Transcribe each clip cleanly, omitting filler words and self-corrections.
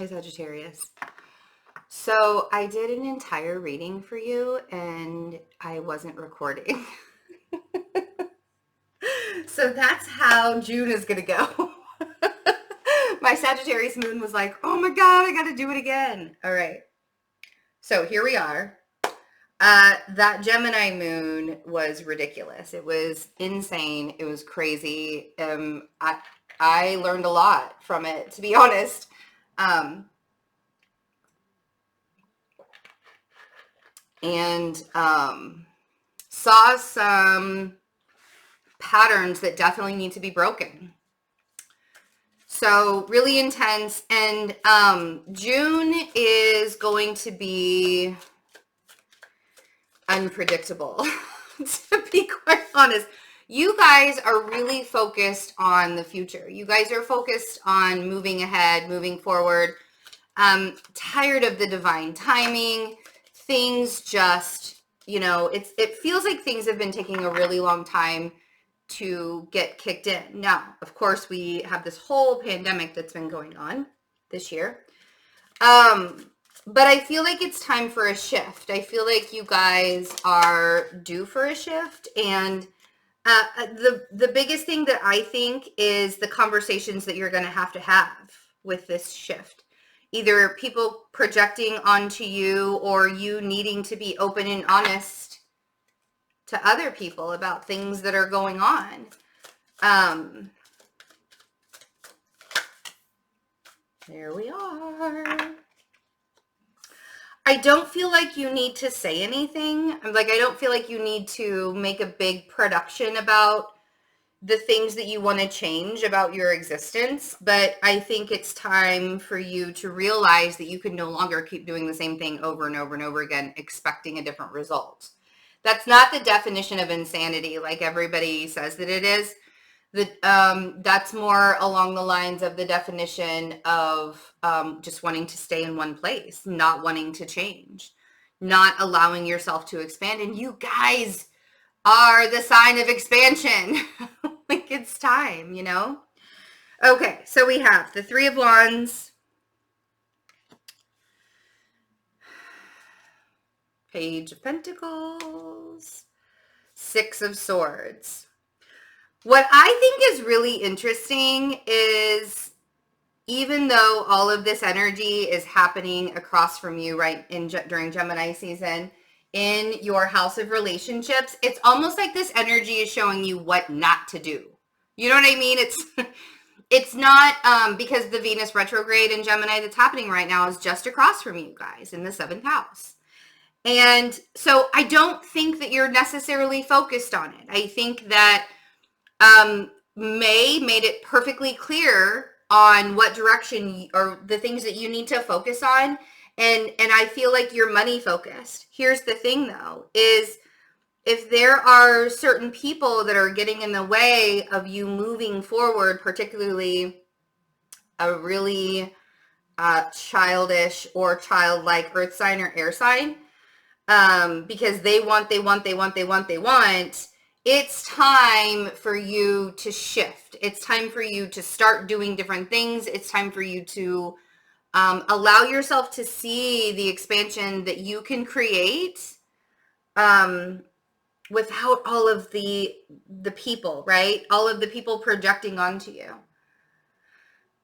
Hi, Sagittarius. So I did an entire reading for you and I wasn't recording. So that's how June is going to go. My Sagittarius moon was like, oh my God, I got to do it again. All right. So here we are. That Gemini moon was ridiculous. It was insane. It was crazy. I learned a lot from it, to be honest. And saw some patterns that definitely need to be broken. So really intense. And June is going to be unpredictable, to be quite honest. You guys are really focused on the future. You guys are focused on moving ahead, moving forward. Tired of the divine timing. Things just, it feels like things have been taking a really long time to get kicked in. Now, of course, we have this whole pandemic that's been going on this year. But I feel like it's time for a shift. I feel like you guys are due for a shift. And the biggest thing that I think is the conversations that you're going to have with this shift. Either people projecting onto you or you needing to be open and honest to other people about things that are going on. There we are. I don't feel like you need to say anything. I don't feel like you need to make a big production about the things that you want to change about your existence, but I think it's time for you to realize that you can no longer keep doing the same thing over and over and over again, expecting a different result. That's not the definition of insanity like everybody says that it is. That's more along the lines of the definition of just wanting to stay in one place, not wanting to change, not allowing yourself to expand. And you guys are the sign of expansion. Like it's time, Okay, so we have the Three of Wands, Page of Pentacles, Six of Swords. What I think is really interesting is even though all of this energy is happening across from you during Gemini season, in your house of relationships, it's almost like this energy is showing you what not to do. You know what I mean? It's not because the Venus retrograde in Gemini that's happening right now is just across from you guys in the 7th house. And so I don't think that you're necessarily focused on it. I think that May made it perfectly clear on what direction or the things that you need to focus on. And I feel like you're money focused. Here's the thing though, is if there are certain people that are getting in the way of you moving forward, particularly a really childish or childlike earth sign or air sign, because they want, it's time for you to shift. It's time for you to start doing different things. It's time for you to allow yourself to see the expansion that you can create without all of the people, right? All of the people projecting onto you.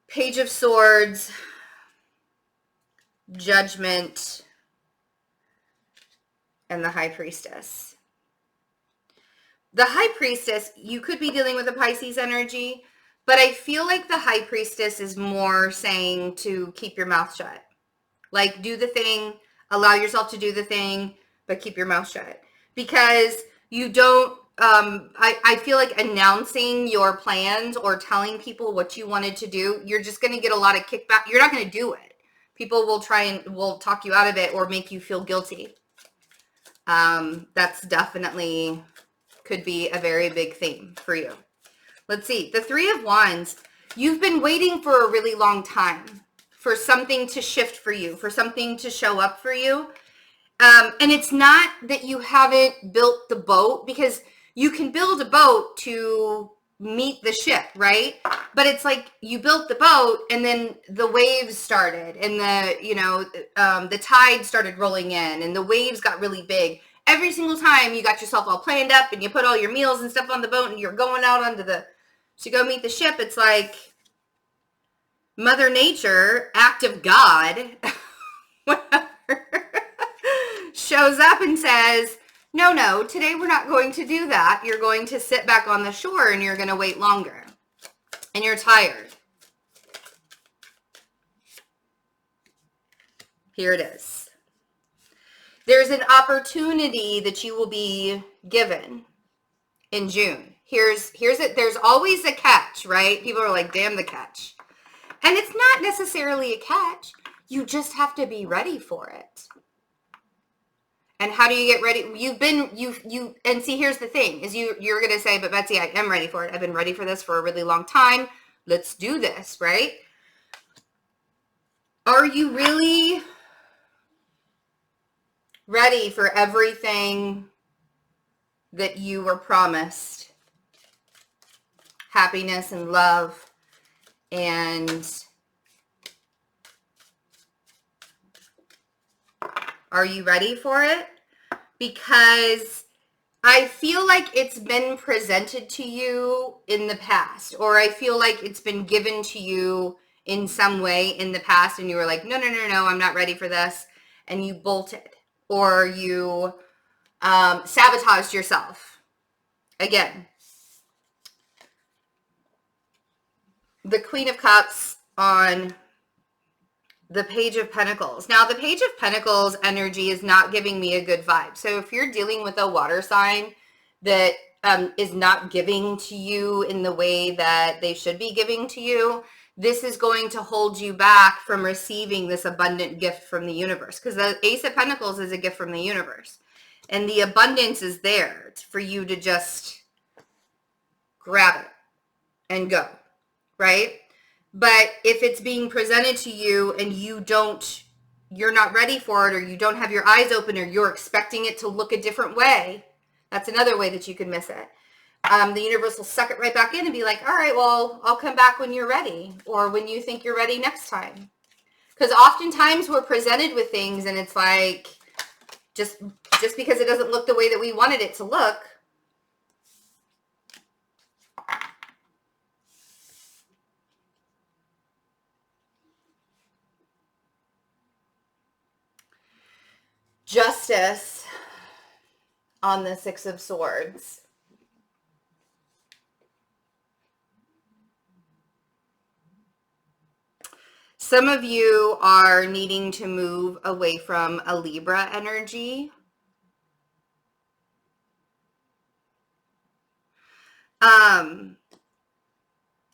Page of Swords, Judgment, and the High Priestess. The High Priestess, you could be dealing with a Pisces energy, but I feel like the High Priestess is more saying to keep your mouth shut. Like, do the thing, allow yourself to do the thing, but keep your mouth shut. Because you don't, I feel like announcing your plans or telling people what you wanted to do, you're just going to get a lot of kickback. You're not going to do it. People will will talk you out of it or make you feel guilty. That's definitely could be a very big theme for you. Let's see. The Three of Wands, you've been waiting for a really long time for something to shift for you, for something to show up for you. And it's not that you haven't built the boat, because you can build a boat to meet the ship, right? But it's like you built the boat and then the waves started and the tide started rolling in and the waves got really big. Every single time you got yourself all planned up and you put all your meals and stuff on the boat and you're going out to go meet the ship. It's like Mother Nature, act of God, whatever, shows up and says, no, today we're not going to do that. You're going to sit back on the shore and you're going to wait longer. And you're tired. Here it is. There's an opportunity that you will be given in June. Here's it. There's always a catch, right? People are like, damn the catch. And it's not necessarily a catch. You just have to be ready for it. And how do you get ready? And see, here's the thing, is you're going to say, but Betsy, I am ready for it. I've been ready for this for a really long time. Let's do this, right? Are you really ready for everything that you were promised? Happiness and love and are you ready for it? Because I feel like it's been presented to you in the past, or I feel like it's been given to you in some way in the past, and you were like, no, I'm not ready for this, and you bolted, or you sabotaged yourself. Again, the Queen of Cups on the Page of Pentacles. Now, the Page of Pentacles energy is not giving me a good vibe. So if you're dealing with a water sign that is not giving to you in the way that they should be giving to you, this is going to hold you back from receiving this abundant gift from the universe. Because the Ace of Pentacles is a gift from the universe. And the abundance is there for you to just grab it and go, right? But if it's being presented to you and you're not ready for it, or you don't have your eyes open, or you're expecting it to look a different way, that's another way that you could miss it. The universe will suck it right back in and be like, all right, well, I'll come back when you're ready, or when you think you're ready next time. Because oftentimes we're presented with things and it's like, just because it doesn't look the way that we wanted it to look, Justice on the Six of Swords. Some of you are needing to move away from a Libra energy.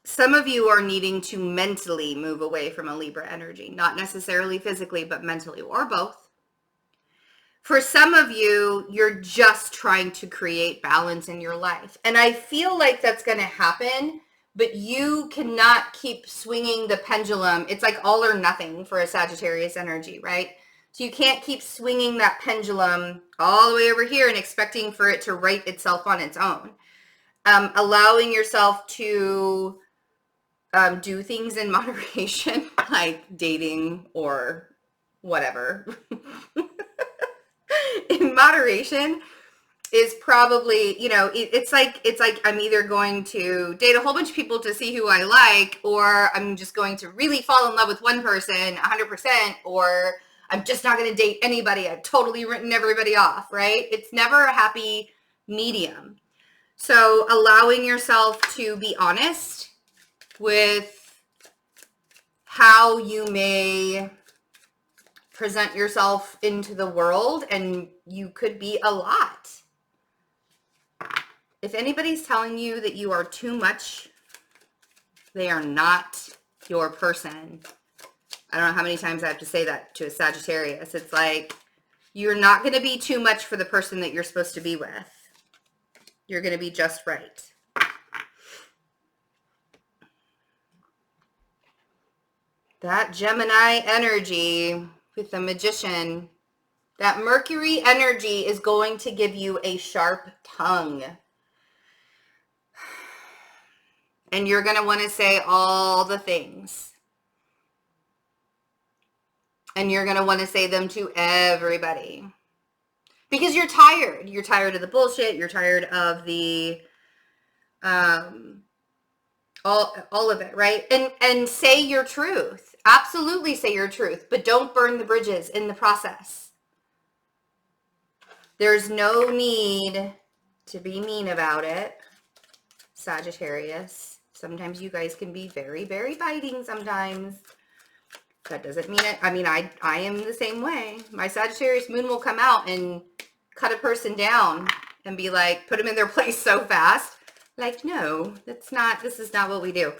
Some of you are needing to mentally move away from a Libra energy, not necessarily physically, but mentally, or both. For some of you, you're just trying to create balance in your life. And I feel like that's going to happen, but you cannot keep swinging the pendulum. It's like all or nothing for a Sagittarius energy, right? So you can't keep swinging that pendulum all the way over here and expecting for it to right itself on its own. Allowing yourself to do things in moderation, like dating or whatever. In moderation is probably, it's like I'm either going to date a whole bunch of people to see who I like, or I'm just going to really fall in love with one person 100%, or I'm just not going to date anybody. I've totally written everybody off, right? It's never a happy medium. So allowing yourself to be honest with how you may present yourself into the world, and you could be a lot. If anybody's telling you that you are too much, they are not your person. I don't know how many times I have to say that to a Sagittarius. It's like, you're not going to be too much for the person that you're supposed to be with. You're going to be just right. That Gemini energy with the Magician, that Mercury energy is going to give you a sharp tongue. And you're going to want to say all the things. And you're going to want to say them to everybody. Because you're tired. You're tired of the bullshit. You're tired of the, all of it, right? And say your truth. Absolutely say your truth. But don't burn the bridges in the process. There's no need to be mean about it, Sagittarius. Sometimes you guys can be very, very biting sometimes. That doesn't mean it. I mean, I am the same way. My Sagittarius moon will come out and cut a person down and be like, put them in their place so fast. Like, no, this is not what we do.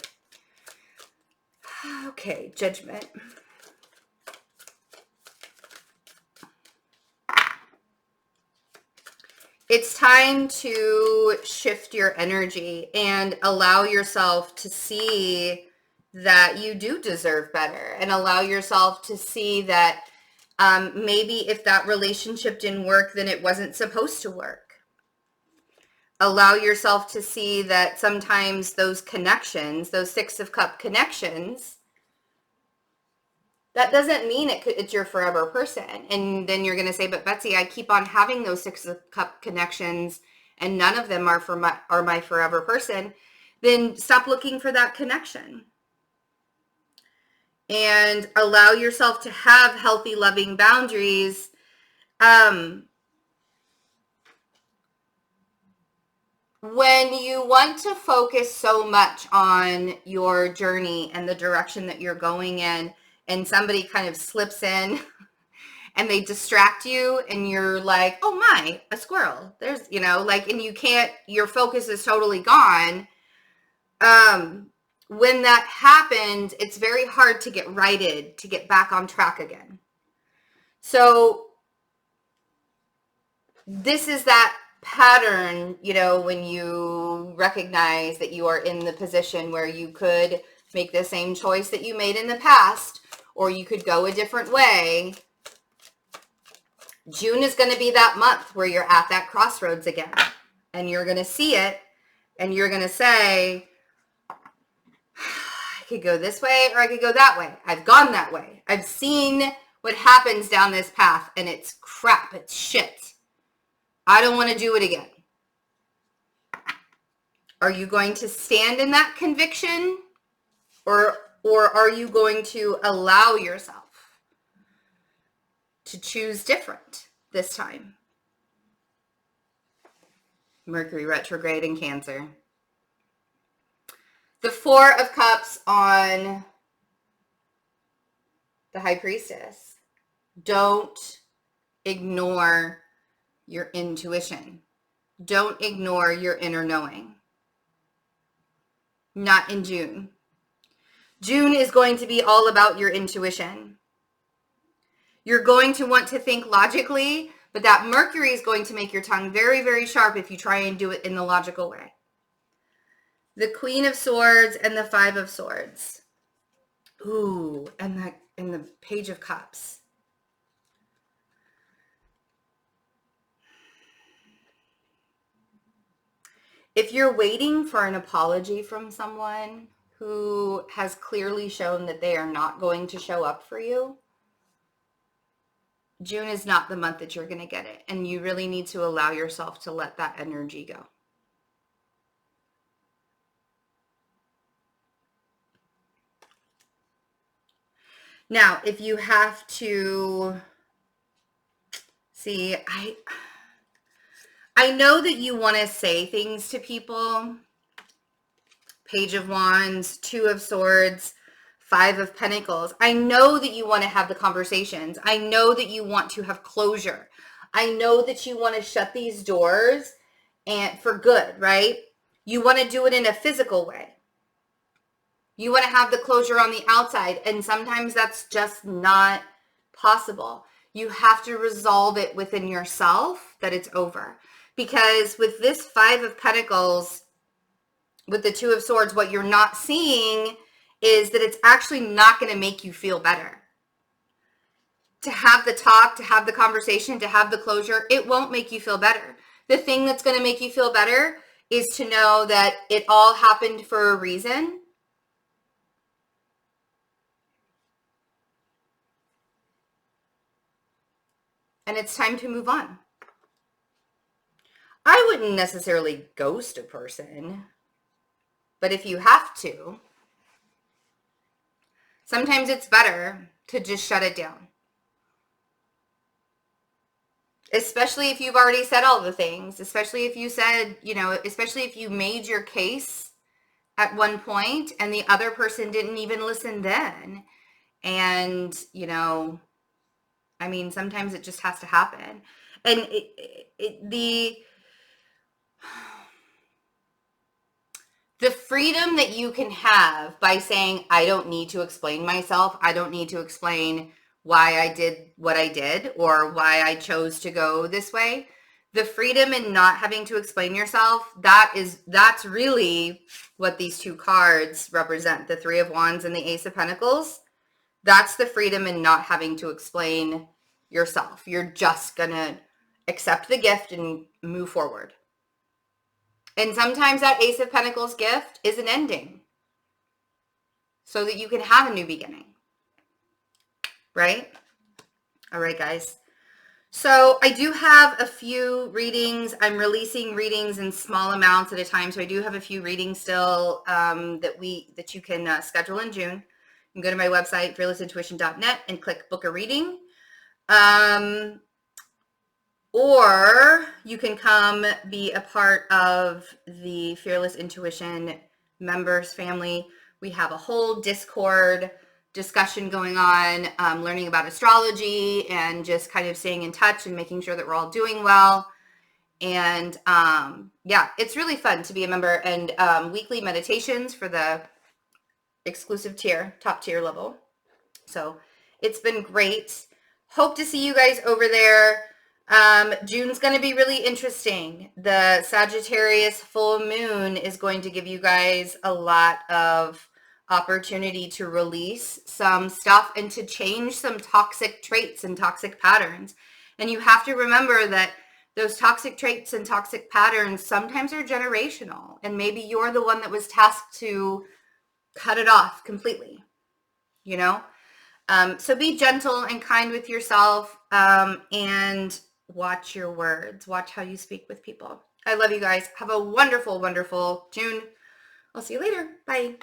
Okay, Judgment. It's time to shift your energy and allow yourself to see that you do deserve better, and allow yourself to see that maybe if that relationship didn't work, then it wasn't supposed to work. Allow yourself to see that sometimes those connections, those Six of Cup connections, that doesn't mean it's your forever person. And then you're going to say, but Betsy, I keep on having those Six of Cup connections and none of them are my forever person. Then stop looking for that connection. And allow yourself to have healthy, loving boundaries. When you want to focus so much on your journey and the direction that you're going in, and somebody kind of slips in and they distract you and you're like, oh my, a squirrel. There's, and you can't, your focus is totally gone. When that happens, it's very hard to get righted, to get back on track again. So this is that pattern, when you recognize that you are in the position where you could make the same choice that you made in the past, or you could go a different way. June is going to be that month where you're at that crossroads again, and you're going to see it, and you're going to say, I could go this way or I could go that way. I've gone that way. I've seen what happens down this path, and it's crap. It's shit. I don't want to do it again. Are you going to stand in that conviction, or are you going to allow yourself to choose different this time? Mercury retrograde in Cancer. The Four of Cups on the High Priestess. Don't ignore your intuition. Don't ignore your inner knowing. Not in June. June is going to be all about your intuition. You're going to want to think logically, but that Mercury is going to make your tongue very, very sharp if you try and do it in the logical way. The Queen of Swords and the Five of Swords. Ooh, and the Page of Cups. If you're waiting for an apology from someone who has clearly shown that they are not going to show up for you, June is not the month that you're going to get it. And you really need to allow yourself to let that energy go. Now, if you have to see, I know that you want to say things to people. Page of Wands, Two of Swords, Five of Pentacles. I know that you want to have the conversations. I know that you want to have closure. I know that you want to shut these doors and for good, right? You want to do it in a physical way. You want to have the closure on the outside, and sometimes that's just not possible. You have to resolve it within yourself that it's over. Because with this Five of Pentacles, with the Two of Swords, what you're not seeing is that it's actually not going to make you feel better. To have the talk, to have the conversation, to have the closure, it won't make you feel better. The thing that's going to make you feel better is to know that it all happened for a reason. And it's time to move on. I wouldn't necessarily ghost a person, but if you have to, sometimes it's better to just shut it down. Especially if you've already said all the things, especially if you said, especially if you made your case at one point and the other person didn't even listen then. And, sometimes it just has to happen. And the freedom that you can have by saying, I don't need to explain myself. I don't need to explain why I did what I did or why I chose to go this way. The freedom in not having to explain yourself, that's really what these two cards represent. The Three of Wands and the Ace of Pentacles. That's the freedom in not having to explain yourself. You're just gonna accept the gift and move forward. And sometimes that Ace of Pentacles gift is an ending so that you can have a new beginning. Right? All right, guys. So I do have a few readings. I'm releasing readings in small amounts at a time. So I do have a few readings still that you can schedule in June. You can go to my website, fearlessintuition.net, and click book a reading. Or you can come be a part of the Fearless Intuition members family. We have a whole Discord discussion going on, learning about astrology and just kind of staying in touch and making sure that we're all doing well. And yeah, it's really fun to be a member, and weekly meditations for the exclusive tier, top tier level. So it's been great. Hope to see you guys over there. June's going to be really interesting. The Sagittarius full moon is going to give you guys a lot of opportunity to release some stuff and to change some toxic traits and toxic patterns. And you have to remember that those toxic traits and toxic patterns sometimes are generational, and maybe you're the one that was tasked to cut it off completely, So be gentle and kind with yourself, and watch your words. Watch how you speak with people. I love you guys. Have a wonderful, wonderful June. I'll see you later. Bye.